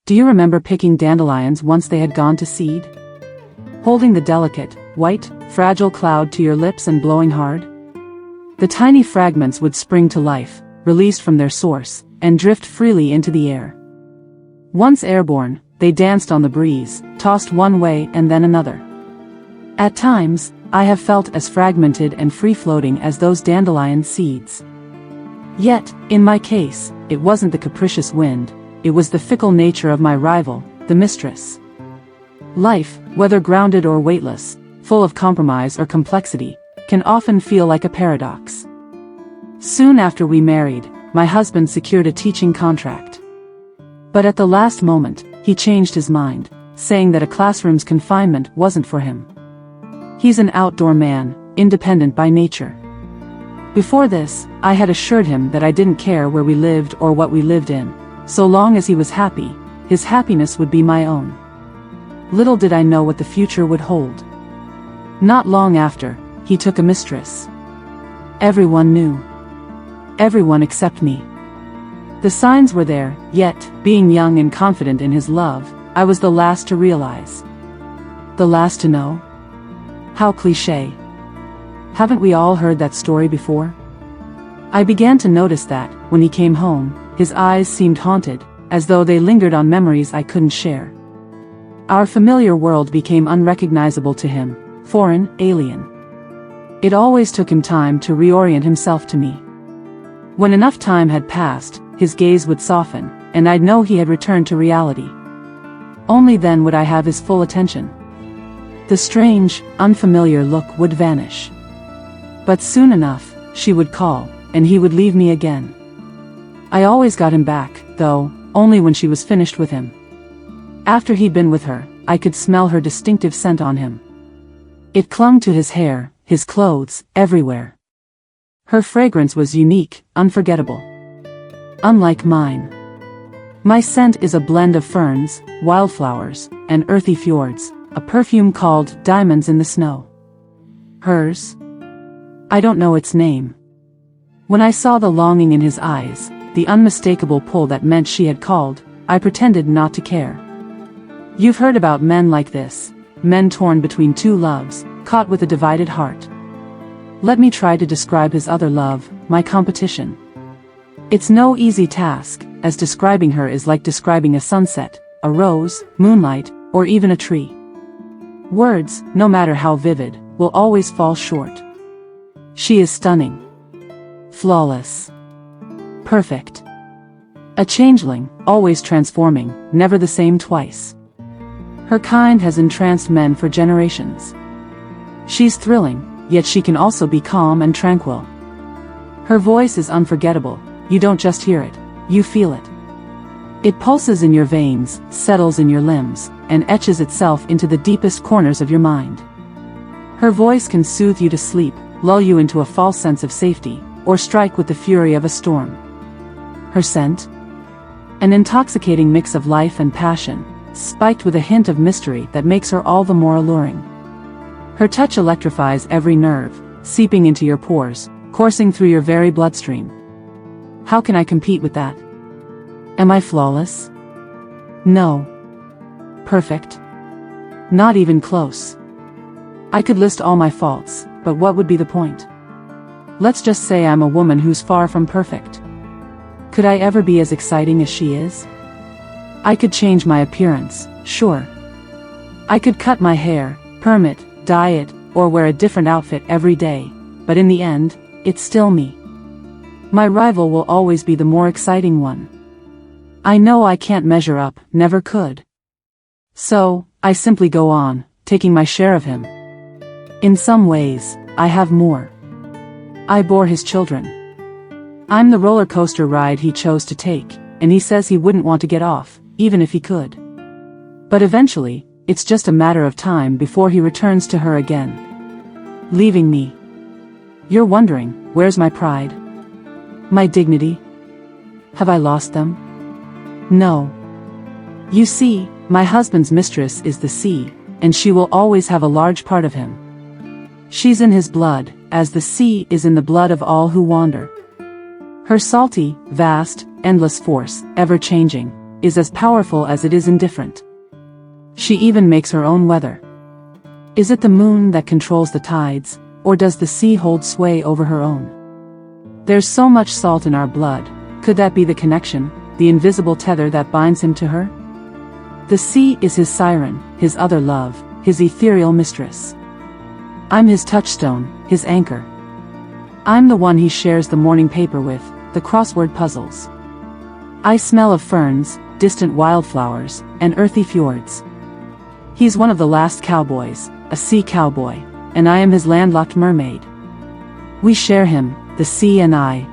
Do you remember picking dandelions once they had gone to seed? Holding the delicate, white, fragile cloud to your lips and blowing hard? The tiny fragments would spring to life, released from their source, and drift freely into the air. Once airborne, they danced on the breeze, tossed one way and then another. At times, I have felt as fragmented and free-floating as those dandelion seeds. Yet, in my case, it wasn't the capricious wind, it was the fickle nature of my rival, the mistress. Life, whether grounded or weightless, full of compromise or complexity, can often feel like a paradox. Soon after we married, my husband secured a teaching contract. But at the last moment, he changed his mind, saying that a classroom's confinement wasn't for him. He's an outdoor man, independent by nature. Before this, I had assured him that I didn't care where we lived or what we lived in, so long as he was happy, his happiness would be my own. Little did I know what the future would hold. Not long after, he took a mistress. Everyone knew. Everyone except me. The signs were there, yet, being young and confident in his love, I was the last to realize. The last to know? How cliché. Haven't we all heard that story before? I began to notice that, when he came home, his eyes seemed haunted, as though they lingered on memories I couldn't share. Our familiar world became unrecognizable to him, foreign, alien. It always took him time to reorient himself to me. When enough time had passed, his gaze would soften, and I'd know he had returned to reality. Only then would I have his full attention. The strange, unfamiliar look would vanish. But soon enough, she would call, and he would leave me again. I always got him back, though, only when she was finished with him. After he'd been with her, I could smell her distinctive scent on him. It clung to his hair, his clothes, everywhere. Her fragrance was unique, unforgettable. Unlike mine. My scent is a blend of ferns, wildflowers, and earthy fjords, a perfume called diamonds in the snow. Hers? I don't know its name. When I saw the longing in his eyes, the unmistakable pull that meant she had called, I pretended not to care. You've heard about men like this, men torn between two loves, caught with a divided heart. Let me try to describe his other love, my competition. It's no easy task, as describing her is like describing a sunset, a rose, moonlight, or even a tree. Words, no matter how vivid, will always fall short. She is stunning. Flawless. Perfect. A changeling, always transforming, never the same twice. Her kind has entranced men for generations. She's thrilling, yet she can also be calm and tranquil. Her voice is unforgettable, you don't just hear it, you feel it. It pulses in your veins, settles in your limbs, and etches itself into the deepest corners of your mind. Her voice can soothe you to sleep, lull you into a false sense of safety, or strike with the fury of a storm. Her scent? An intoxicating mix of life and passion, spiked with a hint of mystery that makes her all the more alluring. Her touch electrifies every nerve, seeping into your pores, coursing through your very bloodstream. How can I compete with that? Am I flawless? No. Perfect? Not even close. I could list all my faults, but what would be the point? Let's just say I'm a woman who's far from perfect. Could I ever be as exciting as she is? I could change my appearance, sure. I could cut my hair, perm it, dye it, or wear a different outfit every day, but in the end, it's still me. My rival will always be the more exciting one. I know I can't measure up, never could. So, I simply go on, taking my share of him. In some ways, I have more. I bore his children. I'm the roller coaster ride he chose to take, and he says he wouldn't want to get off, even if he could. But eventually, it's just a matter of time before he returns to her again. Leaving me. You're wondering, where's my pride? My dignity? Have I lost them? No. You see, my husband's mistress is the sea, and she will always have a large part of him. She's in his blood, as the sea is in the blood of all who wander. Her salty, vast, endless force, ever-changing, is as powerful as it is indifferent. She even makes her own weather. Is it the moon that controls the tides, or does the sea hold sway over her own? There's so much salt in our blood, could that be the connection, the invisible tether that binds him to her? The sea is his siren, his other love, his ethereal mistress. I'm his touchstone, his anchor. I'm the one he shares the morning paper with, the crossword puzzles. I smell of ferns, distant wildflowers, and earthy fjords. He's one of the last cowboys, a sea cowboy, and I am his landlocked mermaid. We share him, the sea and I,